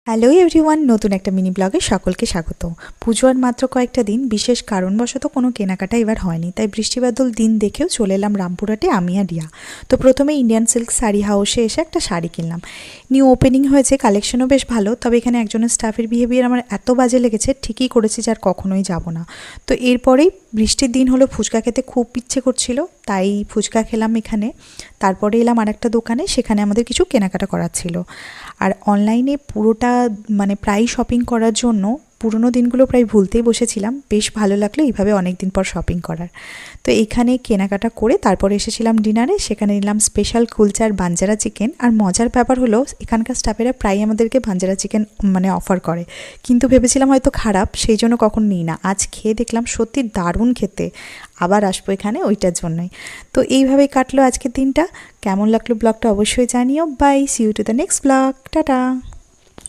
Hello everyone, নতুন একটা mini ব্লগে সকলকে স্বাগত। পুজোর মাত্র কয়েকটা দিন, বিশেষ কারণবশত কোনো কেনাকাটা এবার হয়নি, তাই বৃষ্টিবাদল দিন দেখেও চলে এলাম রামপুরহাটে আমি আর রিয়া। তো প্রথমে ইন্ডিয়ান সিল্ক শাড়ি হাউসে এসে একটা শাড়ি কিনলাম। নিউ ওপেনিং হয়েছে, কালেকশনও বেশ ভালো, তবে এখানে একজনের স্টাফের বিহেভিয়ার আমার এত বাজে লেগেছে, ঠিকই করেছি যে আর কখনোই যাব না। তো এরপরেই বৃষ্টির দিন হলো, ফুচকা খেতে খুব ইচ্ছে করছিল, তাই ফুচকা খেলাম এখানে। তারপরে এলাম আর একটা দোকানে, সেখানে আমাদের কিছু কেনাকাটা করার ছিল। আর অনলাইনে পুরোটা প্রায় শপিং করার জন্য পুরোনো দিনগুলো প্রায় ভুলতেই বসেছিলাম। বেশ ভালো লাগলো এইভাবে অনেক দিন পর শপিং করার। তো এখানে কেনাকাটা করে তারপরে এসেছিলাম ডিনারে, সেখানে নিলাম স্পেশাল কুলচা আর বাঞ্জারা চিকেন। আর মজার ব্যাপার হলো, এখানকার স্টাফেরা প্রায় আমাদেরকে বাঞ্জারা চিকেন অফার করে, কিন্তু ভেবেছিলাম হয়তো খারাপ, সেই জন্য কখন নিই না। আজ খেয়ে দেখলাম সত্যি দারুণ খেতে, আবার আসবো এখানে ওইটার জন্যই। তো এইভাবেই কাটলো আজকের দিনটা। কেমন লাগলো ব্লগটা অবশ্যই জানিও। Bye, see you to the next blog, tata.